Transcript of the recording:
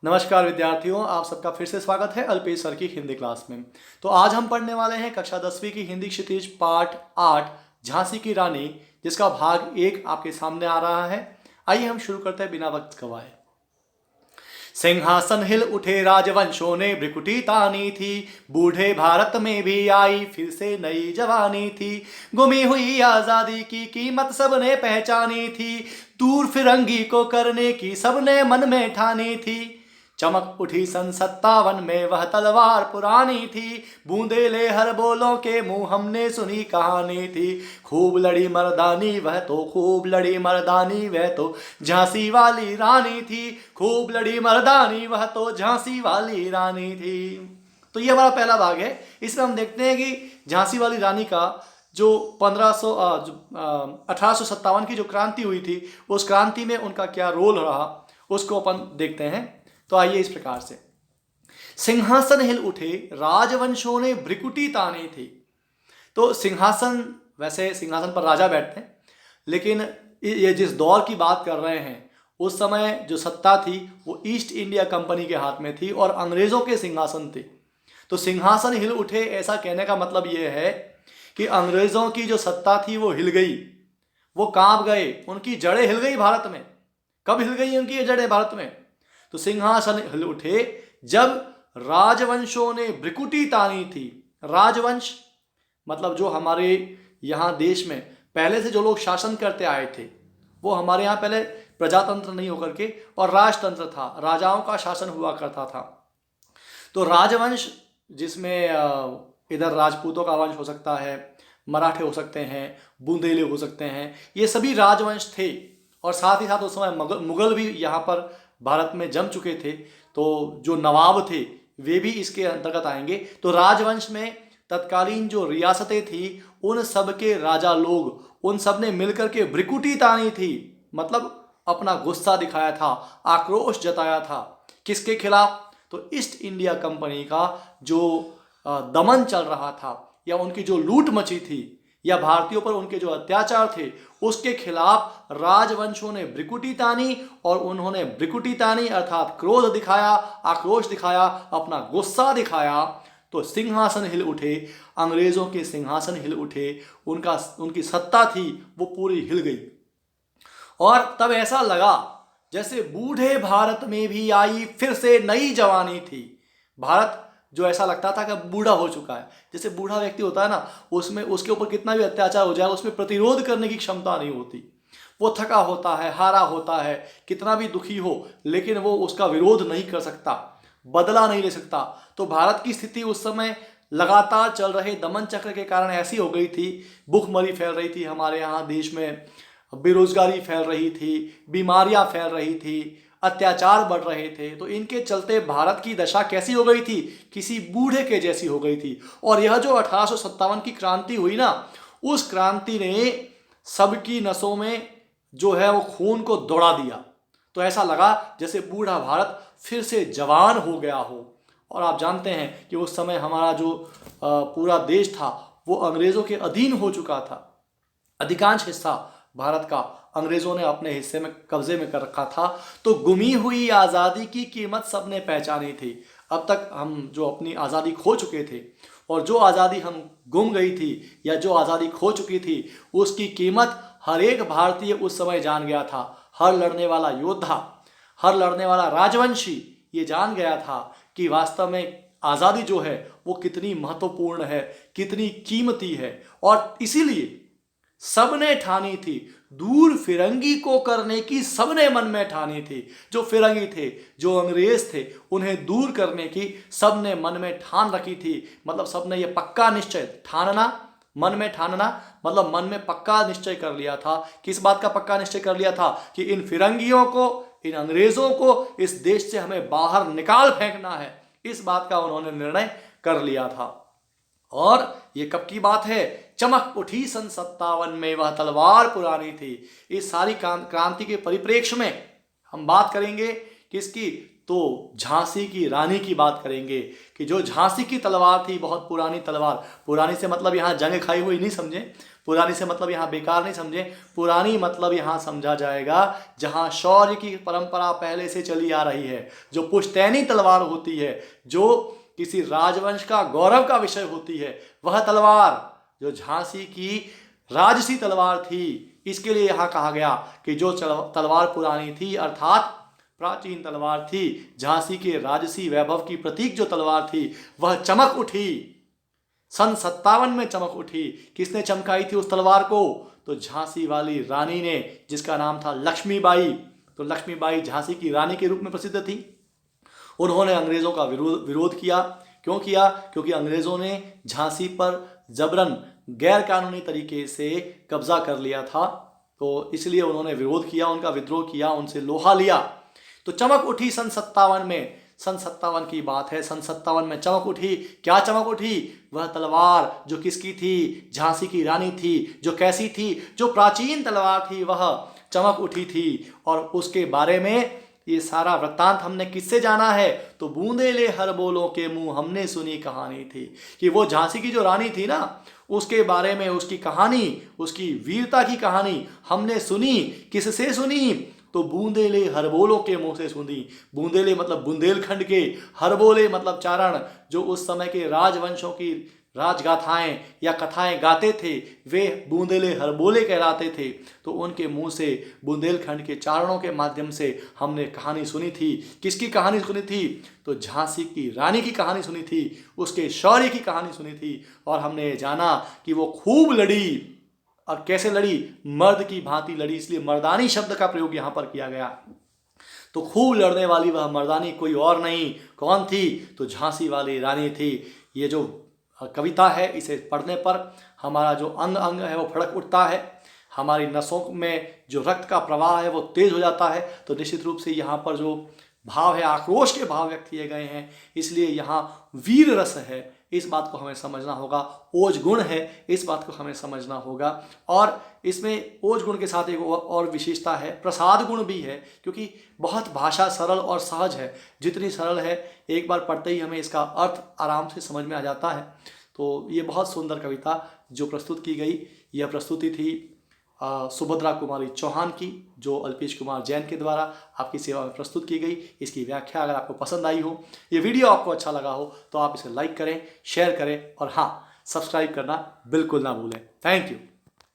नमस्कार विद्यार्थियों, आप सबका फिर से स्वागत है अल्पेश सर की हिंदी क्लास में। तो आज हम पढ़ने वाले हैं कक्षा 10वीं की हिंदी क्षितिज पाठ 8 झांसी की रानी, जिसका भाग 1 आपके सामने आ रहा है। आइए हम शुरू करते हैं बिना वक्त गवाए। सिंहासन हिल उठे राजवंशों ने भ्रिकुटी तानी थी, बूढ़े भारत में भी आई फिर से नई जवानी थी। गुमी हुई आजादी की कीमत सबने पहचानी थी, दूर फिरंगी को करने की सबने मन में ठानी थी। चमक उठी सन 57 में वह तलवार पुरानी थी, बूंदेले हर बोलों के मुंह हमने सुनी कहानी थी। खूब लड़ी मर्दानी वह तो, खूब लड़ी मर्दानी वह तो झांसी वाली रानी थी, खूब लड़ी मर्दानी वह तो झांसी वाली रानी थी। तो ये हमारा पहला भाग है। इसमें हम देखते हैं कि झांसी वाली रानी का जो 1857 की जो क्रांति हुई थी, उस क्रांति में उनका क्या रोल रहा उसको अपन देखते हैं। तो आइए इस प्रकार से। सिंहासन हिल उठे राजवंशों ने भ्रिकुटी तानी थी। तो सिंहासन, वैसे सिंहासन पर राजा बैठते हैं, लेकिन ये जिस दौर की बात कर रहे हैं उस समय जो सत्ता थी वो ईस्ट इंडिया कंपनी के हाथ में थी और अंग्रेजों के सिंहासन थे। तो सिंहासन हिल उठे, ऐसा कहने का मतलब ये है कि अंग्रेजों की जो सत्ता थी वो हिल गई, वो कांप गए, उनकी जड़ें हिल गई भारत में। कब हिल गई उनकी ये जड़ें भारत में? तो सिंहासन हिल उठे जब राजवंशों ने भ्रिकुटी तानी थी। राजवंश मतलब जो हमारे यहाँ देश में पहले से जो लोग शासन करते आए थे, वो हमारे यहाँ पहले प्रजातंत्र नहीं होकर के और राजतंत्र था, राजाओं का शासन हुआ करता था। तो राजवंश जिसमें इधर राजपूतों का वंश हो सकता है, मराठे हो सकते हैं, बूंदेले हो सकते हैं, ये सभी राजवंश थे। और साथ ही साथ उस समय मुगल भी यहाँ पर भारत में जम चुके थे, तो जो नवाब थे वे भी इसके अंतर्गत आएंगे। तो राजवंश में तत्कालीन जो रियासतें थी उन सब के राजा लोग, उन सब ने मिलकर के भ्रिकुटी तानी थी, मतलब अपना गुस्सा दिखाया था, आक्रोश जताया था। किसके खिलाफ? तो ईस्ट इंडिया कंपनी का जो दमन चल रहा था, या उनकी जो लूट मची थी, या भारतीयों पर उनके जो अत्याचार थे, उसके खिलाफ राजवंशों ने भ्रिकुटी तानी। और उन्होंने भ्रिकुटी तानी अर्थात क्रोध दिखाया, आक्रोश दिखाया, अपना गुस्सा दिखाया। तो सिंहासन हिल उठे, अंग्रेजों के सिंहासन हिल उठे, उनकी सत्ता थी वो पूरी हिल गई। और तब ऐसा लगा जैसे बूढ़े भारत में भी आई फिर से नई जवानी थी। भारत जो ऐसा लगता था कि बूढ़ा हो चुका है, जैसे बूढ़ा व्यक्ति होता है ना, उसमें उसके ऊपर कितना भी अत्याचार हो जाए उसमें प्रतिरोध करने की क्षमता नहीं होती। वो थका होता है, हारा होता है, कितना भी दुखी हो, लेकिन वो उसका विरोध नहीं कर सकता, बदला नहीं ले सकता। तो भारत की स्थिति उस समय लगातार चल रहे दमन चक्र के कारण ऐसी हो गई थी। भूखमरी फैल रही थी हमारे यहाँ देश में, बेरोजगारी फैल रही थी, बीमारियां फैल रही थी, अत्याचार बढ़ रहे थे। तो इनके चलते भारत की दशा कैसी हो गई थी? किसी बूढ़े के जैसी हो गई थी। और यह जो 1857 की क्रांति हुई ना, उस क्रांति ने सबकी नसों में जो है वो खून को दौड़ा दिया। तो ऐसा लगा जैसे बूढ़ा भारत फिर से जवान हो गया हो। और आप जानते हैं कि उस समय हमारा जो पूरा देश था वो अंग्रेजों के अधीन हो चुका था। अधिकांश हिस्सा भारत का अंग्रेजों ने अपने हिस्से में कब्जे में कर रखा था। तो गुमी हुई आज़ादी की कीमत सबने पहचानी थी। अब तक हम जो अपनी आज़ादी खो चुके थे, और जो आज़ादी हम गुम गई थी या जो आज़ादी खो चुकी थी, उसकी कीमत हर एक भारतीय उस समय जान गया था। हर लड़ने वाला योद्धा, हर लड़ने वाला राजवंशी ये जान गया था कि वास्तव में आज़ादी जो है वो कितनी महत्वपूर्ण है, कितनी कीमती है। और इसीलिए सबने ठानी थी, दूर फिरंगी को करने की सबने मन में ठानी थी। जो फिरंगी थे, जो अंग्रेज थे, उन्हें दूर करने की सबने मन में ठान रखी थी। मतलब सबने ये पक्का निश्चय, ठानना, मन में ठानना मतलब मन में पक्का निश्चय कर लिया था। किस बात का पक्का निश्चय कर लिया था? कि इन फिरंगियों को, इन अंग्रेजों को इस देश से हमें बाहर निकाल फेंकना है। इस बात का उन्होंने निर्णय कर लिया था। और ये कब की बात है? चमक उठी सन 57 में वह तलवार पुरानी थी। इस सारी क्रांति के परिप्रेक्ष्य में हम बात करेंगे किसकी? तो झांसी की रानी की बात करेंगे कि जो झांसी की तलवार थी, बहुत पुरानी तलवार। पुरानी से मतलब यहाँ जंग खाई हुई नहीं समझे, पुरानी से मतलब यहाँ बेकार नहीं समझे, पुरानी मतलब यहाँ समझा जाएगा जहाँ शौर्य की परंपरा पहले से चली आ रही है, जो पुश्तैनी तलवार होती है, जो किसी राजवंश का गौरव का विषय होती है, वह तलवार जो झांसी की राजसी तलवार थी। इसके लिए यहाँ कहा गया कि जो तलवार पुरानी थी अर्थात प्राचीन तलवार थी, झांसी के राजसी वैभव की प्रतीक जो तलवार थी वह चमक उठी, सन 57 में चमक उठी। किसने चमकाई थी उस तलवार को? तो झांसी वाली रानी ने, जिसका नाम था लक्ष्मीबाई। तो लक्ष्मीबाई झांसी की रानी के रूप में प्रसिद्ध थी। उन्होंने अंग्रेजों का विरोध किया। क्यों किया? क्योंकि अंग्रेजों ने झांसी पर जबरन गैर कानूनी तरीके से कब्जा कर लिया था, तो इसलिए उन्होंने विरोध किया, उनका विद्रोह किया, उनसे लोहा लिया। तो चमक उठी सन 57 में। सन 57 की बात है, सन 57 में चमक उठी। क्या चमक उठी? वह तलवार जो किसकी थी? झांसी की रानी थी। जो कैसी थी? जो प्राचीन तलवार थी वह चमक उठी थी। और उसके बारे में ये सारा वृत्तांत हमने किससे जाना है? तो बूंदेले हर बोलों के मुंह हमने सुनी कहानी थी, कि वो झांसी की जो रानी थी ना, उसके बारे में, उसकी कहानी, उसकी वीरता की कहानी हमने सुनी। किससे सुनी? तो बूंदेले हरबोलों के मुंह से सुनी। बूंदेले मतलब बुंदेलखंड के, हरबोले मतलब चारण, जो उस समय के राजवंशों की राजगाथाएं या कथाएं गाते थे, वे बूंदेले हरबोले कहलाते थे। तो उनके मुंह से, बुंदेलखंड के चारणों के माध्यम से हमने कहानी सुनी थी। किसकी कहानी सुनी थी? तो झांसी की रानी की कहानी सुनी थी, उसके शौर्य की कहानी सुनी थी। और हमने जाना कि वो खूब लड़ी। और कैसे लड़ी? मर्द की भांति लड़ी, इसलिए मर्दानी शब्द का प्रयोग यहां पर किया गया। तो खूब लड़ने वाली वह मर्दानी कोई और नहीं, कौन थी? तो झांसी वाली रानी थी। ये जो कविता है, इसे पढ़ने पर हमारा जो अंग अंग है वो फड़क उठता है, हमारी नसों में जो रक्त का प्रवाह है वो तेज हो जाता है। तो निश्चित रूप से यहाँ पर जो भाव है, आक्रोश के भाव व्यक्त किए गए हैं, इसलिए यहाँ वीर रस है, इस बात को हमें समझना होगा। ओज गुण है, इस बात को हमें समझना होगा। और इसमें ओज गुण के साथ एक और विशेषता है, प्रसाद गुण भी है, क्योंकि बहुत भाषा सरल और सहज है। जितनी सरल है, एक बार पढ़ते ही हमें इसका अर्थ आराम से समझ में आ जाता है। तो ये बहुत सुंदर कविता जो प्रस्तुत की गई, यह प्रस्तुति थी सुभद्रा कुमारी चौहान की, जो अल्पेश कुमार जैन के द्वारा आपकी सेवा में प्रस्तुत की गई। इसकी व्याख्या अगर आपको पसंद आई हो, ये वीडियो आपको अच्छा लगा हो, तो आप इसे लाइक करें, शेयर करें और हाँ, सब्सक्राइब करना बिल्कुल ना भूलें। Thank you.